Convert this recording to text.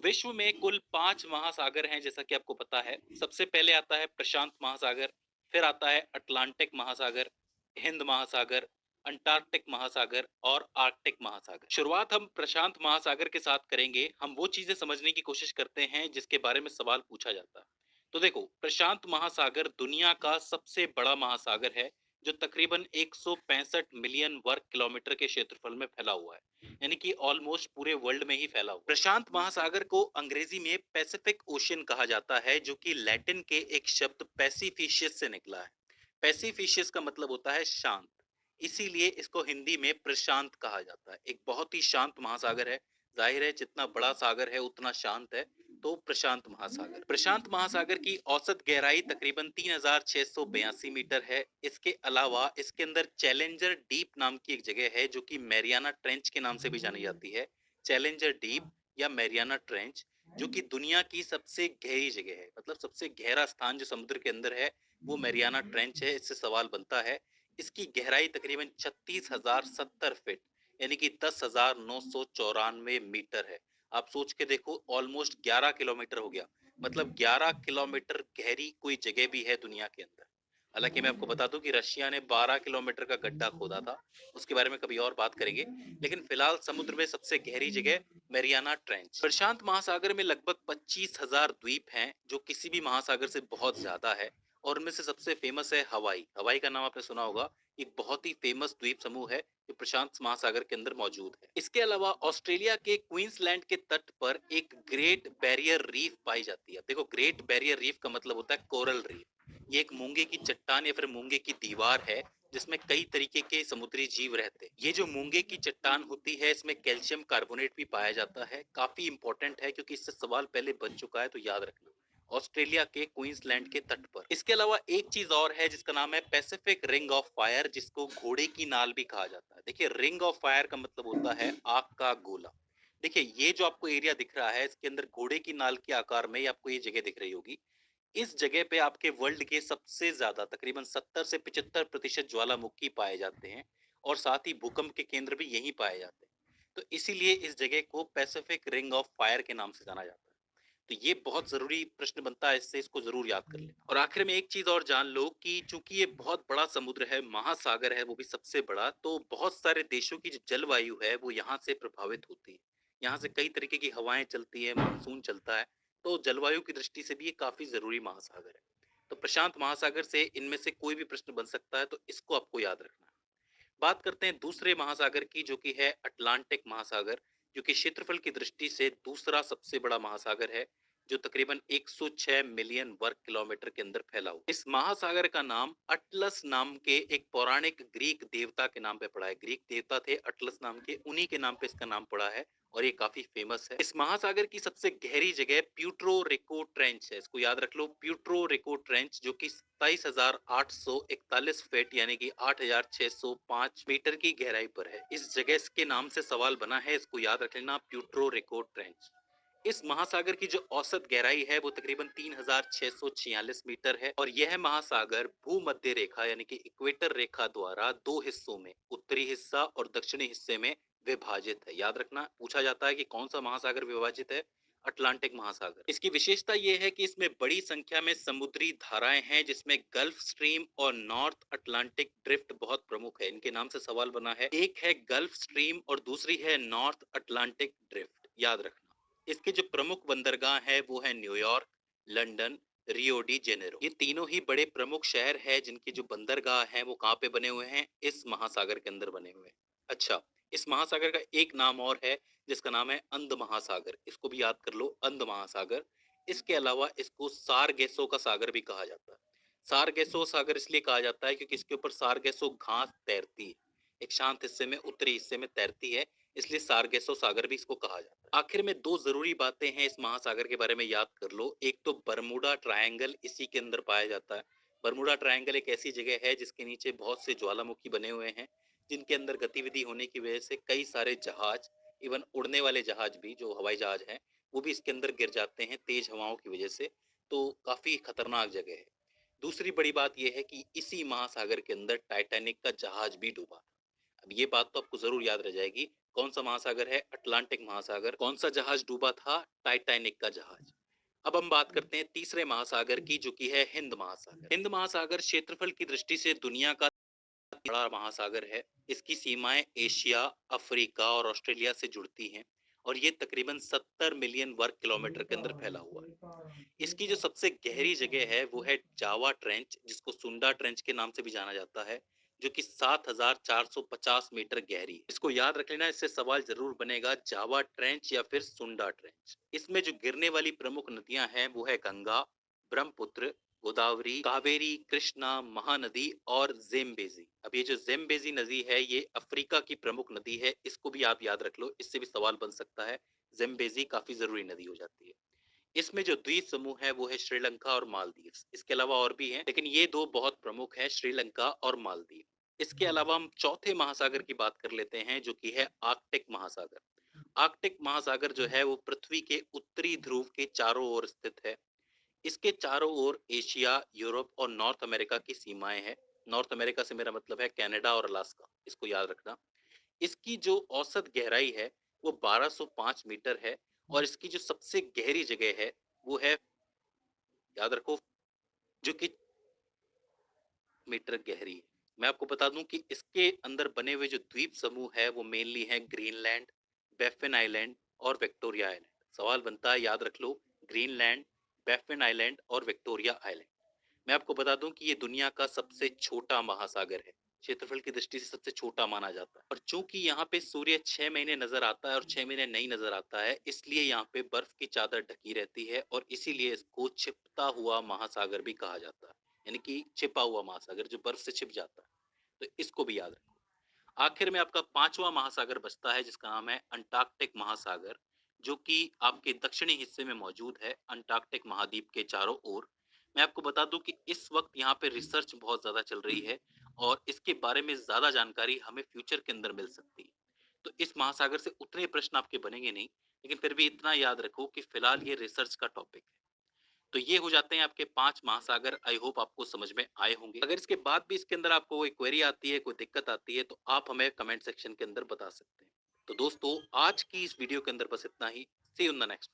विश्व में कुल 5 महासागर हैं जैसा कि आपको पता है। सबसे पहले आता है प्रशांत महासागर, फिर आता है अटलांटिक महासागर, हिंद महासागर, अंटार्कटिक महासागर और आर्कटिक महासागर। शुरुआत हम प्रशांत महासागर के साथ करेंगे। हम वो चीजें समझने की कोशिश करते हैं जिसके बारे में सवाल पूछा जाता है। तो देखो, प्रशांत महासागर दुनिया का सबसे बड़ा महासागर है जो तकरीबन 165 मिलियन वर्ग किलोमीटर के क्षेत्रफल में फैला हुआ है। यानी कि ऑलमोस्ट पूरे वर्ल्ड में ही फैला हुआ। प्रशांत महासागर को अंग्रेजी में पैसिफिक ओशियन कहा जाता है, जो कि लैटिन के एक शब्द पैसिफिशियस से निकला है। पैसिफिशियस का मतलब होता है शांत, इसीलिए इसको हिंदी में प्रशांत कहा जाता है। एक बहुत ही शांत महासागर है। जाहिर है जितना बड़ा सागर है उतना शांत है, तो प्रशांत महासागर। प्रशांत महासागर की औसत गहराई तकरीबन 3682 मीटर है। इसके अलावा इसके अंदर चैलेंजर डीप नाम की एक जगह है जो कि मैरियाना ट्रेंच के नाम से भी जानी जाती है। चैलेंजर डीप या मैरियाना ट्रेंच, जो कि दुनिया की सबसे गहरी जगह है। मतलब सबसे गहरा स्थान जो समुद्र के अंदर है वो मैरियाना ट्रेंच है। इससे सवाल बनता है, इसकी गहराई तकरीबन 36,070 फीट यानी कि 10,994 मीटर है। आप सोच के देखो, ऑलमोस्ट 11 किलोमीटर हो गया। मतलब 11 किलोमीटर गहरी कोई जगह भी है दुनिया के अंदर। हालांकि मैं आपको बता दूं कि रशिया ने 12 किलोमीटर का गड्ढा खोदा था, उसके बारे में कभी और बात करेंगे। लेकिन फिलहाल समुद्र में सबसे गहरी जगह मैरियाना ट्रेंच। प्रशांत महासागर में लगभग 25,000 द्वीप हैं, जो किसी भी महासागर से बहुत ज्यादा है। और उनमें से सबसे फेमस है हवाई। हवाई का नाम आपने सुना होगा। एक बहुत ही फेमस द्वीप समूह है जो प्रशांत महासागर के अंदर मौजूद है। इसके अलावा ऑस्ट्रेलिया के क्वींसलैंड के तट पर एक ग्रेट बैरियर रीफ पाई जाती है। देखो, ग्रेट बैरियर रीफ का मतलब होता है कोरल रीफ। ये एक मूंगे की चट्टान या फिर मूंगे की दीवार है जिसमें कई तरीके के समुद्री जीव रहते हैं। ये जो मूंगे की चट्टान होती है, इसमें कैल्शियम कार्बोनेट भी पाया जाता है। काफी इंपॉर्टेंट है क्योंकि इससे सवाल पहले बन चुका है, तो याद रखना। ऑस्ट्रेलिया के क्वींसलैंड के तट पर। इसके अलावा एक चीज और है जिसका नाम है पैसिफिक रिंग ऑफ फायर, जिसको घोड़े की नाल भी कहा जाता है। देखिए, रिंग ऑफ फायर का मतलब होता है आग का गोला। देखिए, ये जो आपको एरिया दिख रहा है, इसके अंदर घोड़े की नाल के आकार में आपको ये जगह दिख रही होगी। इस जगह पे आपके वर्ल्ड के सबसे ज्यादा तकरीबन 70 से 75% ज्वालामुखी पाए जाते हैं। और साथ ही भूकंप के केंद्र भी यहीं पाए जाते हैं। तो इसीलिए इस जगह को पैसिफिक रिंग ऑफ फायर के नाम से जाना जाता है। तो ये बहुत जरूरी प्रश्न बनता है, इससे इसको जरूर याद कर लेना। और आखिर में एक चीज और जान लो कि चूंकि ये बहुत बड़ा समुद्र है, महासागर है, वो भी सबसे बड़ा, तो बहुत सारे देशों की जो जलवायु है वो यहाँ से प्रभावित होती है। यहाँ से कई तरीके की हवाएं चलती है, मानसून चलता है। तो जलवायु की दृष्टि से भी ये काफी जरूरी महासागर है। तो प्रशांत महासागर से इनमें से कोई भी प्रश्न बन सकता है, तो इसको आपको याद रखना है। बात करते हैं दूसरे महासागर की, जो कि है अटलांटिक महासागर, जो कि क्षेत्रफल की दृष्टि से दूसरा सबसे बड़ा महासागर है, जो तकरीबन 106 मिलियन वर्ग किलोमीटर के अंदर फैला हुआ। इस महासागर का नाम अटलस नाम के एक पौराणिक ग्रीक देवता के नाम पे पड़ा है। ग्रीक देवता थे अटलस नाम के, उन्हीं के नाम पे इसका नाम पड़ा है। और ये काफी फेमस है। इस महासागर की सबसे गहरी जगह प्यूट्रो रिको ट्रेंच है। इसको याद रख लो, प्यूट्रो रिको ट्रेंच, जो कि 27,841 फीट यानी कि 8,605 मीटर की गहराई पर है। इस जगह के नाम से सवाल बना है, इसको याद रख लेना, प्यूट्रो रिको ट्रेंच। इस महासागर की जो औसत गहराई है वो तकरीबन 3,646 मीटर है। और यह महासागर भूमध्य रेखा यानी कि इक्वेटर रेखा द्वारा दो हिस्सों में, उत्तरी हिस्सा और दक्षिणी हिस्से में विभाजित है। याद रखना, पूछा जाता है कि कौन सा महासागर विभाजित है। अटलांटिक महासागर। इसकी विशेषता यह है कि इसमें बड़ी संख्या में समुद्री धाराएं हैं, जिसमें गल्फ स्ट्रीम और नॉर्थ अटलांटिक ड्रिफ्ट बहुत प्रमुख है। इनके नाम से सवाल बना है। एक है गल्फ स्ट्रीम और दूसरी है नॉर्थ अटलांटिक ड्रिफ्ट। याद रखना। इसके जो प्रमुख बंदरगाह है वो है New York, London, Rio de Janeiro. ये तीनों ही बड़े प्रमुख शहर हैं जिनके जो बंदरगाह हैं वो कहाँ पे बने हुए हैं, इस महासागर के अंदर बने हुए हैं। अच्छा, इस महासागर का एक नाम और है जिसका नाम है अंध महासागर। इसको भी याद कर लो, अंध महासागर। इसके अलावा इसको सारगेसो का सागर भी कहा जाता है। सारगेसो सागर इसलिए कहा जाता है क्योंकि इसके ऊपर सारगेसो घास तैरती है। एक शांत हिस्से में, उत्तरी हिस्से में तैरती है, इसलिए सारगेसो सागर भी इसको कहा जाता है। आखिर में दो जरूरी बातें हैं इस महासागर के बारे में, याद कर लो। एक तो बरमूडा ट्रायंगल इसी के अंदर पाया जाता है। बरमूडा ट्रायंगल एक ऐसी जगह है जिसके नीचे बहुत से ज्वालामुखी बने हुए हैं, जिनके अंदर गतिविधि होने की वजह से कई सारे जहाज, इवन उड़ने वाले जहाज भी, जो हवाई जहाज हैं, वो भी इसके अंदर गिर जाते हैं तेज हवाओं की वजह से। तो काफी खतरनाक जगह है। दूसरी बड़ी बात यह है कि इसी महासागर के अंदर टाइटैनिक का जहाज भी डूबा था। अब ये बात तो आपको जरूर याद रह जाएगी। कौन सा महासागर है? अटलांटिक महासागर। कौन सा जहाज डूबा था? टाइटैनिक का जहाज। अब हम बात करते हैं तीसरे महासागर की, जो कि है हिंद महासागर। हिंद महासागर क्षेत्रफल की दृष्टि से दुनिया का बड़ा महासागर है। इसकी सीमाएं एशिया, अफ्रीका और ऑस्ट्रेलिया से जुड़ती हैं और ये तकरीबन 70 मिलियन वर्ग किलोमीटर के अंदर फैला हुआ है। इसकी जो सबसे गहरी जगह है वो है जावा ट्रेंच, जिसको सुंडा ट्रेंच के नाम से भी जाना जाता है, जो कि 7,450 मीटर गहरी है। इसको याद रख लेना, इससे सवाल जरूर बनेगा, जावा ट्रेंच या फिर सुंडा ट्रेंच। इसमें जो गिरने वाली प्रमुख नदियां हैं वो है गंगा, ब्रह्मपुत्र, गोदावरी, कावेरी, कृष्णा, महानदी और जेम्बेजी। अब ये जो जेम्बेजी नदी है ये अफ्रीका की प्रमुख नदी है, इसको भी आप याद रख लो, इससे भी सवाल बन सकता है। जेम्बेजी काफी जरूरी नदी हो जाती है। इसमें जो द्वीप समूह है वो है श्रीलंका और मालदीव। इसके अलावा और भी हैं, लेकिन ये दो बहुत प्रमुख है, श्रीलंका और मालदीव। इसके अलावा हम चौथे महासागर की बात कर लेते हैं, जो कि है आर्कटिक महासागर। आर्कटिक महासागर जो है वो पृथ्वी के उत्तरी ध्रुव के चारों ओर स्थित है। इसके चारों ओर एशिया, यूरोप और नॉर्थ अमेरिका की सीमाएं हैं। नॉर्थ अमेरिका से मेरा मतलब है कनाडा और अलास्का, इसको याद रखना। इसकी जो औसत गहराई है वो 1205 मीटर है और इसकी जो सबसे गहरी जगह है वो है, याद रखो, जो कि मीटर गहरी है। मैं आपको बता दूं कि इसके अंदर बने हुए जो द्वीप समूह है वो मेनली हैं ग्रीनलैंड, बैफिन आइलैंड और विक्टोरिया आइलैंड। सवाल बनता है, याद रख लो, ग्रीनलैंड, बैफिन आइलैंड और विक्टोरिया आइलैंड। मैं आपको बता दूं कि ये दुनिया का सबसे छोटा महासागर है, क्षेत्रफल की दृष्टि से सबसे छोटा माना जाता है। और चूंकि यहाँ पे सूर्य 6 महीने नजर आता है और 6 महीने नहीं नजर आता है, इसलिए यहाँ पे बर्फ की चादर ढकी रहती है और इसीलिए इसको छिपता हुआ महासागर भी कहा जाता है, यानी कि छिपा हुआ महासागर जो बर्फ से छिप जाता है। तो इसको भी याद रखो। आखिर में आपका पांचवा महासागर बचता है, जिसका नाम है अंटार्कटिक महासागर, जो कि आपके दक्षिणी हिस्से में मौजूद है, अंटार्कटिक महाद्वीप के चारों ओर। मैं आपको बता दूं कि इस वक्त यहाँ पे रिसर्च बहुत ज्यादा चल रही है और इसके बारे में ज्यादा जानकारी हमें फ्यूचर के अंदर मिल सकती है। तो इस महासागर से उतने प्रश्न आपके बनेंगे नहीं, लेकिन फिर भी इतना याद रखो कि फिलहाल ये रिसर्च का टॉपिक है। तो ये हो जाते हैं आपके 5 महासागर। आई होप आपको समझ में आए होंगे। अगर इसके बाद भी इसके अंदर आपको कोई क्वेरी आती है, कोई दिक्कत आती है, तो आप हमें कमेंट सेक्शन के अंदर बता सकते हैं। तो दोस्तों, आज की इस वीडियो के अंदर बस इतना ही। सी यू इन द नेक्स्ट।